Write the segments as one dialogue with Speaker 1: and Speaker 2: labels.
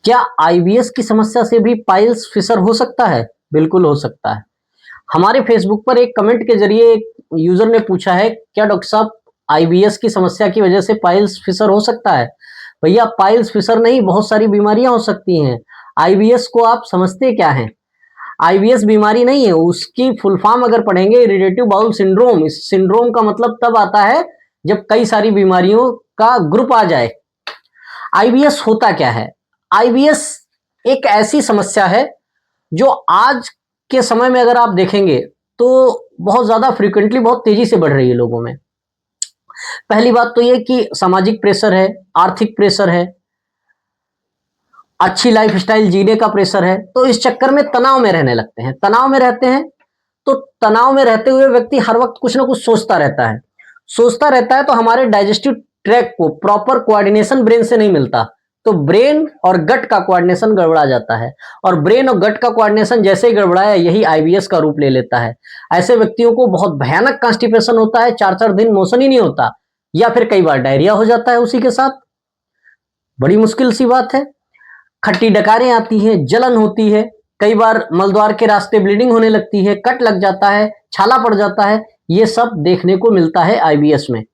Speaker 1: क्या आईबीएस की समस्या से भी पाइल्स फिशर हो सकता है? बिल्कुल हो सकता है। हमारे फेसबुक पर एक कमेंट के जरिए एक यूजर ने पूछा है, क्या डॉक्टर साहब आईबीएस की समस्या की वजह से पाइल्स फिशर हो सकता है? भैया पाइल्स फिशर नहीं, बहुत सारी बीमारियां हो सकती हैं। आईबीएस को आप समझते क्या हैं? आईबीएस बीमारी नहीं है, उसकी फुल फॉर्म अगर पढ़ेंगे इरिटेटिव बाउल सिंड्रोम। इस सिंड्रोम का मतलब तब आता है जब कई सारी बीमारियों का ग्रुप आ जाए। आईबीएस होता क्या है? आईबीएस एक ऐसी समस्या है जो आज के समय में अगर आप देखेंगे तो बहुत ज्यादा फ्रीक्वेंटली, बहुत तेजी से बढ़ रही है लोगों में। पहली बात तो ये कि सामाजिक प्रेशर है, आर्थिक प्रेशर है, अच्छी लाइफस्टाइल जीने का प्रेशर है, तो इस चक्कर में तनाव में रहने लगते हैं। तनाव में रहते हैं तो तनाव में रहते हुए व्यक्ति हर वक्त कुछ ना कुछ सोचता रहता है। सोचता रहता है तो हमारे डाइजेस्टिव ट्रैक को प्रॉपर कोऑर्डिनेशन ब्रेन से नहीं मिलता, तो ब्रेन और गट का कोऑर्डिनेशन गड़बड़ा जाता है। और ब्रेन और गट का कोऑर्डिनेशन जैसे ही गड़बड़ाया, यही आईबीएस का रूप ले लेता है। ऐसे व्यक्तियों को बहुत भयानक कॉन्स्टिपेशन होता है, 4-4 दिन मोशन ही नहीं होता, या फिर कई बार डायरिया हो जाता है उसी के साथ। बड़ी मुश्किल सी बात है। खट्टी डकारें आती हैं, जलन होती है, कई बार मलद्वार के रास्ते ब्लीडिंग होने लगती है, कट लग जाता है, छाला पड़ जाता है। ये सब देखने को मिलता है आईबीएस में।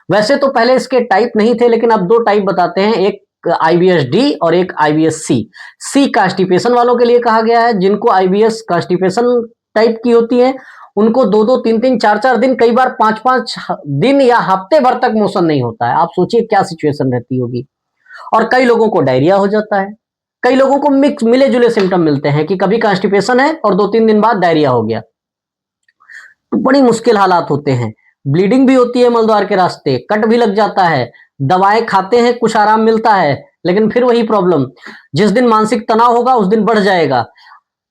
Speaker 1: वैसे तो पहले इसके टाइप नहीं थे, लेकिन अब 2 टाइप बताते हैं, एक आईबीएस डी और एक आईबीएस सी। सी कॉन्स्टिपेशन वालों के लिए कहा गया है। जिनको आईबीएस कॉन्स्टिपेशन टाइप की होती है उनको 2-2, 3-3, 4-4 दिन, कई बार 5-5 दिन या हफ्ते भर तक मोशन नहीं होता है। आप सोचिए क्या सिचुएशन रहती होगी। और कई लोगों को डायरिया हो जाता है, कई लोगों को मिक्स मिले जुले सिम्टम मिलते हैं कि कभी कॉन्स्टिपेशन है और 2-3 दिन बाद डायरिया हो गया। तो बड़ी मुश्किल हालात होते हैं। ब्लीडिंग भी होती है मलद्वार के रास्ते, कट भी लग जाता है, दवाएं खाते हैं, कुछ आराम मिलता है, लेकिन फिर वही प्रॉब्लम। जिस दिन मानसिक तनाव होगा उस दिन बढ़ जाएगा,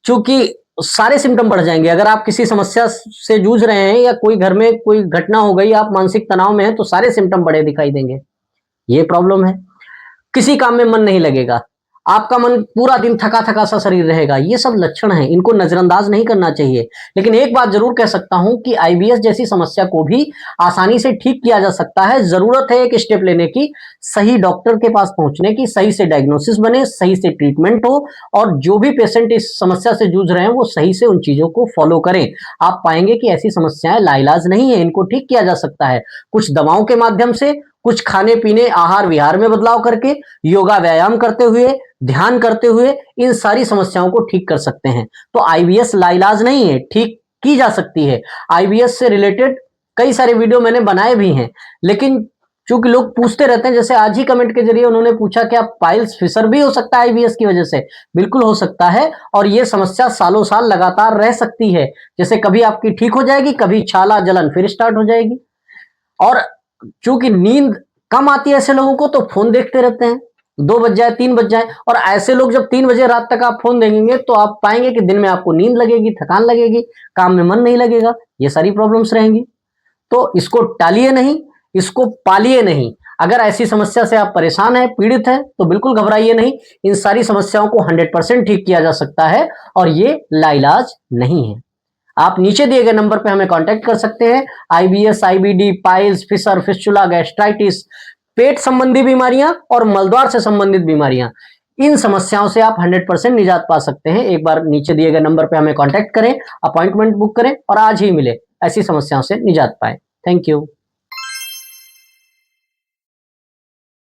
Speaker 1: क्योंकि सारे सिम्टम बढ़ जाएंगे। अगर आप किसी समस्या से जूझ रहे हैं या कोई घर में कोई घटना हो गई, आप मानसिक तनाव में हैं, तो सारे सिम्टम बड़े दिखाई देंगे। ये प्रॉब्लम है। किसी काम में मन नहीं लगेगा, आपका मन पूरा दिन थका थका सा शरीर रहेगा। ये सब लक्षण हैं, इनको नजरअंदाज नहीं करना चाहिए। लेकिन एक बात जरूर कह सकता हूं कि आईबीएस जैसी समस्या को भी आसानी से ठीक किया जा सकता है। जरूरत है एक स्टेप लेने की, सही डॉक्टर के पास पहुंचने की, सही से डायग्नोसिस बने, सही से ट्रीटमेंट हो, और जो भी पेशेंट इस समस्या से जूझ रहे हैं वो सही से उन चीजों को फॉलो करें। आप पाएंगे कि ऐसी समस्याएं लाइलाज नहीं है, इनको ठीक किया जा सकता है। कुछ दवाओं के माध्यम से, कुछ खाने पीने आहार विहार में बदलाव करके, योगा व्यायाम करते हुए, ध्यान करते हुए इन सारी समस्याओं को ठीक कर सकते हैं। तो आईबीएस लाइलाज नहीं है, ठीक की जा सकती है। आईबीएस से रिलेटेड कई सारे वीडियो मैंने बनाए भी हैं, लेकिन चूंकि लोग पूछते रहते हैं, जैसे आज ही कमेंट के जरिए उन्होंने पूछा क्या पाइल्स फिशर भी हो सकता है आईबीएस की वजह से? बिल्कुल हो सकता है, और ये समस्या सालों साल लगातार रह सकती है। जैसे कभी आपकी ठीक हो जाएगी, कभी छाला जलन फिर स्टार्ट हो जाएगी। और चूंकि नींद कम आती है ऐसे लोगों को, तो फोन देखते रहते हैं, 2 बज जाए, 3 बज जाए, और ऐसे लोग जब 3 बजे रात तक आप फोन देंगे तो आप पाएंगे कि दिन में आपको नींद लगेगी, थकान लगेगी, काम में मन नहीं लगेगा, ये सारी प्रॉब्लम्स रहेंगी। तो इसको टालिए नहीं, इसको पालिए नहीं। अगर ऐसी समस्या से आप परेशान हैं, पीड़ित हैं, तो बिल्कुल घबराइए नहीं। इन सारी समस्याओं को 100% ठीक किया जा सकता है, और ये लाइलाज नहीं है। आप नीचे दिए गए नंबर पे हमें कांटेक्ट कर सकते हैं। IBS, IBD, piles, fissure, fistula, gastritis, पेट संबंधी बीमारियां और मलद्वार से संबंधित बीमारियां, इन समस्याओं से आप 100% निजात पा सकते हैं। एक बार नीचे दिए गए नंबर पे हमें कांटेक्ट करें, अपॉइंटमेंट बुक करें और आज ही मिले, ऐसी समस्याओं से निजात पाए। Thank you.